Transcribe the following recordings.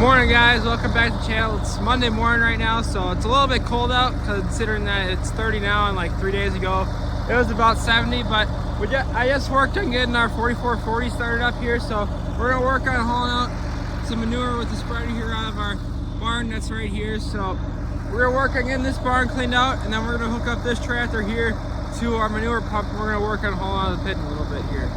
Morning guys, welcome back to the channel. It's Monday morning right now, so it's a little bit cold out considering that it's 30 now, and like 3 days ago it was about 70. But I just worked on getting our 4440 started up here, so we're gonna work on hauling out some manure with the spreader here out of our barn that's right here. So we're gonna work on getting this barn cleaned out, and then we're gonna hook up this tractor here to our manure pump, and we're gonna work on hauling out of the pit in a little bit here.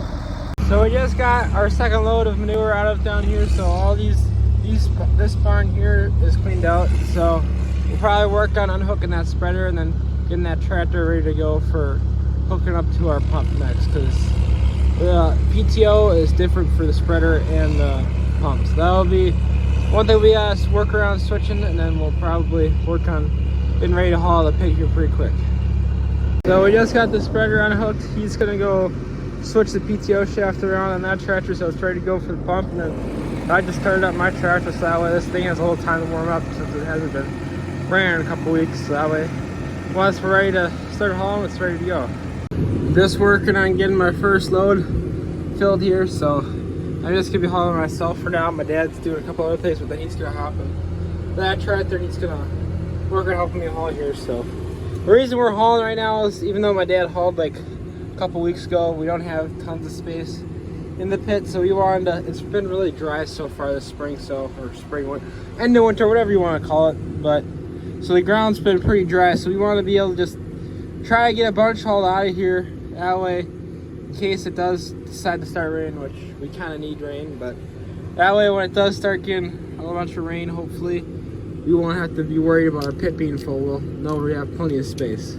So we just got our second load of manure out of down here, so all this barn here is cleaned out, so we'll probably work on unhooking that spreader and then getting that tractor ready to go for hooking up to our pump next, because the PTO is different for the spreader and the pumps. That'll be one thing we gotta work around switching, and then we'll probably work on getting ready to haul the pit here pretty quick. So we just got the spreader unhooked. He's gonna go switch the PTO shaft around on that tractor so it's ready to go for the pump, and then I just started up my tractor so that way this thing has a little time to warm up since it hasn't been ran in a couple weeks. So that way once we're ready to start hauling, it's ready to go. Just working on getting my first load filled here, so I'm just gonna be hauling myself for now. My dad's doing a couple other things, but then he's gonna hop in that tractor and he's gonna work on helping me haul here. So the reason we're hauling right now is even though my dad hauled like a couple weeks ago, we don't have tons of space in the pit, so we wanted to, it's been really dry so far this spring, so, or spring, end of winter, whatever you want to call it, but so the ground's been pretty dry, so we want to be able to just try to get a bunch hauled out of here, that way in case it does decide to start raining, which we kind of need rain, but that way when it does start getting a bunch of rain, hopefully we won't have to be worried about our pit being full. We'll know we have plenty of space.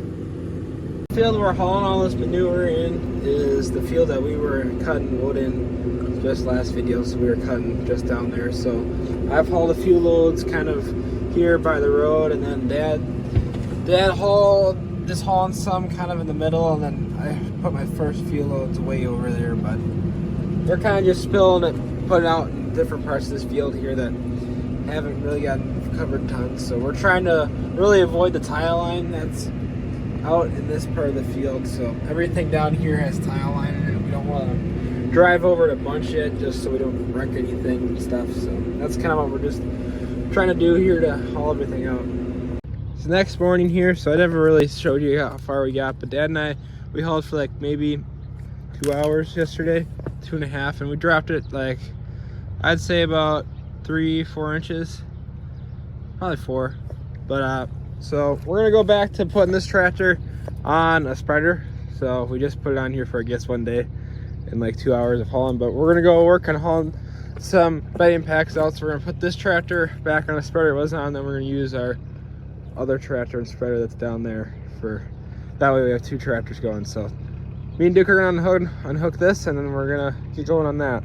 The field we're hauling all this manure in is the field that we were cutting wood in just last video, so we were cutting just down there. So I've hauled a few loads kind of here by the road, and then dad hauled just hauling some kind of in the middle, and then I put my first few loads way over there, but they're kind of just spilling it, putting out in different parts of this field here that haven't really gotten covered tons. So we're trying to really avoid the tile line that's out in this part of the field, so everything down here has tile line in it. We don't want to drive over to bunch it just so we don't wreck anything and stuff, so that's kind of what we're just trying to do here to haul everything out. It's the next morning here, so I never really showed you how far we got, but Dad and I, we hauled for like maybe 2 hours yesterday, 2.5, and we dropped it like, I'd say about 3-4 inches, probably 4, but so we're gonna go back to putting this tractor on a spreader. So we just put it on here for I guess 1 day in like 2 hours of hauling, but we're gonna go work on hauling some bedding packs out. So we're gonna put this tractor back on a spreader it was on, then we're gonna use our other tractor and spreader that's down there for that way we have 2 tractors going. So me and Duke are gonna unhook this, and then we're gonna get going on that.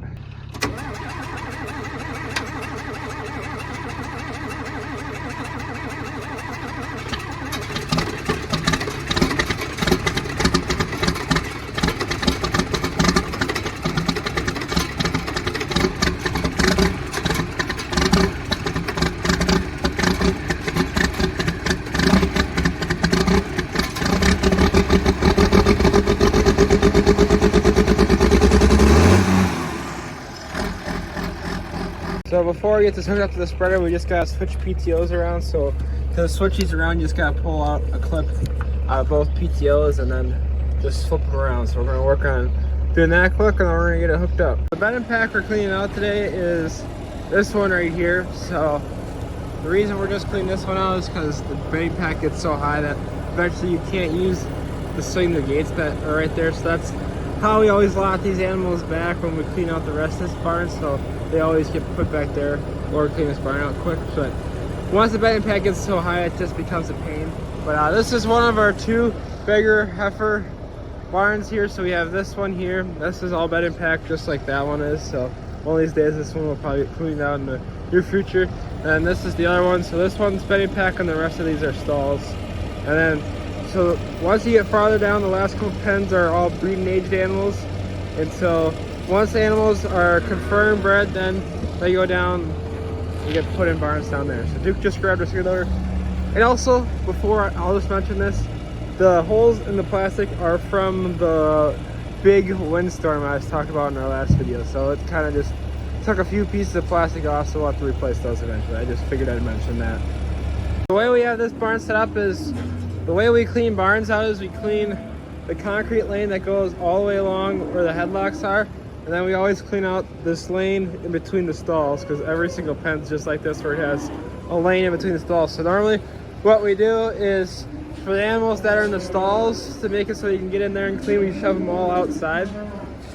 So before we get this hooked up to the spreader, we just gotta switch PTOs around. So to switch these around, you just gotta pull out a clip out of both PTOs and then just flip them around. So we're gonna work on doing that quick, and then we're gonna get it hooked up. The bedding pack we're cleaning out today is this one right here. So the reason we're just cleaning this one out is because the bedding pack gets so high that eventually you can't use the swing the gates that are right there. So that's how we always lock these animals back when we clean out the rest of this barn, so they always get put back there, or clean this barn out quick. But once the bedding pack gets so high, it just becomes a pain. But this is one of our 2 bigger heifer barns here. So we have this one here. This is all bedding pack just like that one is. So one of these days this one will probably be cleaned out in the near future. And this is the other one. So this one's bedding pack, and the rest of these are stalls. And then so once you get farther down, the last couple pens are all breeding aged animals. And so once the animals are confirmed bred, then they go down and get put in barns down there. So Duke just grabbed a skid loader. And also, before I'll just mention this, the holes in the plastic are from the big windstorm I was talking about in our last video. So it's kind of just took a few pieces of plastic off, so we'll have to replace those eventually. I just figured I'd mention that. The way we have this barn set up is, the way we clean barns out is we clean the concrete lane that goes all the way along where the headlocks are, and then we always clean out this lane in between the stalls, because every single pen's just like this where it has a lane in between the stalls. So normally what we do is, for the animals that are in the stalls, to make it so you can get in there and clean, we shove them all outside.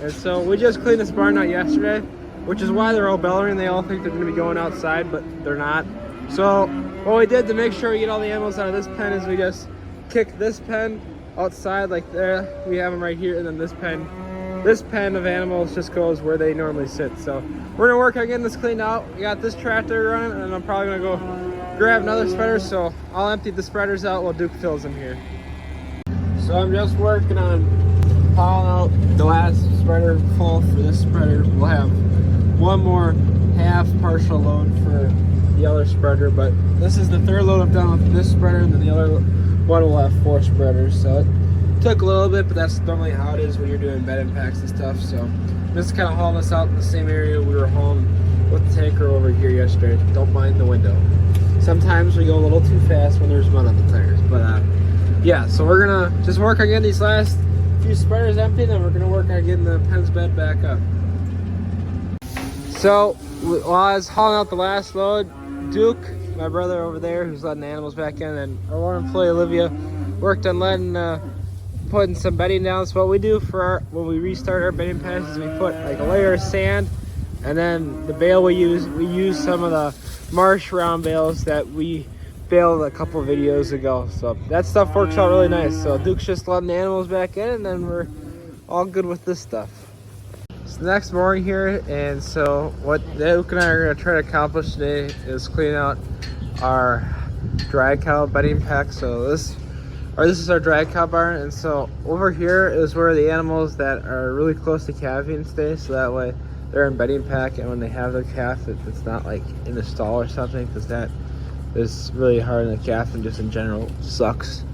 And so we just cleaned this barn out yesterday, which is why they're all bellowing. They all think they're going to be going outside, but they're not. So what we did to make sure we get all the animals out of this pen is we just kick this pen outside like there. We have them right here, and then this pen of animals just goes where they normally sit. So we're gonna work on getting this cleaned out. We got this tractor running, and I'm probably gonna go grab another spreader. So I'll empty the spreaders out while Duke fills them here. So I'm just working on hauling out the last spreader full for this spreader. We'll have one more half partial load for the other spreader, but this is the third load I've done with this spreader, and then the other one will have 4 spreaders. So it took a little bit, but that's normally how it is when you're doing bed impacts and stuff. So I'm just kind of hauling this out in the same area we were hauling with the tanker over here yesterday. Don't mind the window. Sometimes we go a little too fast when there's mud on the tires, but yeah, so we're gonna just work on getting these last few spreaders empty, and then we're gonna work on getting the pen's bed back up. So while I was hauling out the last load, Duke, my brother over there who's letting the animals back in, and our one employee Olivia worked on putting some bedding down. So what we do for when we restart our bedding patch is we put like a layer of sand, and then the bale we use some of the marsh round bales that we baled a couple videos ago. So that stuff works out really nice. So Duke's just letting the animals back in, and then we're all good with this stuff. It's the next morning here, and so what Duke and I are going to try to accomplish today is clean out our dry cow bedding pack. So this is our dry cow barn, and so over here is where the animals that are really close to calving stay, so that way they're in bedding pack, and when they have their calf, it's not like in the stall or something, because that is really hard on the calf and just in general sucks.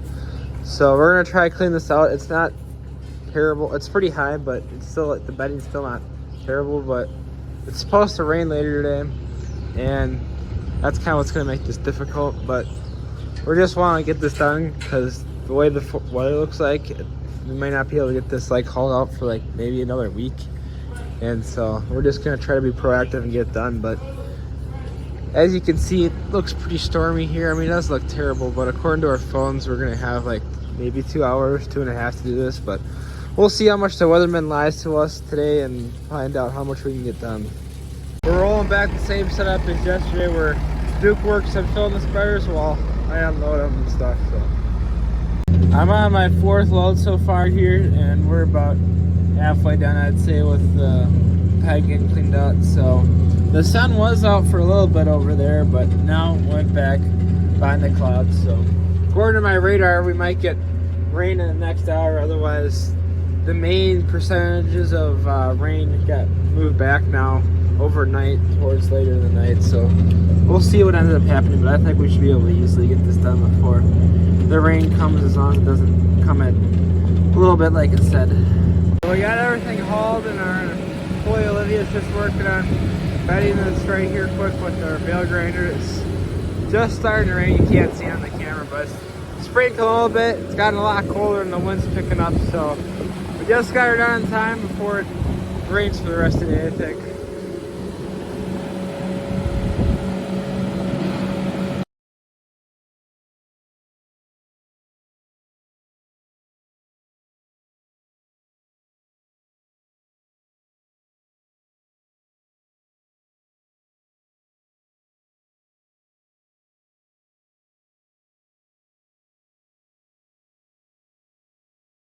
So we're going to try to clean this out. It's not terrible. It's pretty high, but it's still, the bedding's still not terrible, but it's supposed to rain later today, and that's kind of what's going to make this difficult. But we just want to get this done, because the way the weather looks like, we might not be able to get this like hauled out for like maybe another week, and so we're just going to try to be proactive and get it done. But as you can see, it looks pretty stormy here. I mean, it does look terrible, but according to our phones, we're going to have like maybe 2 hours, 2.5 to do this, but we'll see how much the weatherman lies to us today and find out how much we can get done. We're rolling back the same setup as yesterday, where Duke works on filling the spreaders while I unload them and stuff. So I'm on my 4th load so far here, and we're about halfway done, I'd say, with the peg getting cleaned out. So the sun was out for a little bit over there, but now it went back behind the clouds. So according to my radar, we might get rain in the next hour. Otherwise, the main percentages of rain got moved back now overnight towards later in the night. So we'll see what ends up happening, but I think we should be able to easily get this done before the rain comes, as long as it doesn't come in a little bit like it said. So we got everything hauled, and our employee Olivia's just working on bedding this right here quick with our bale grinder. It's just starting to rain. You can't see it on the camera, but it's sprinkling a little bit. It's gotten a lot colder and the wind's picking up, so we just got her done in time before it rains for the rest of the day, I think.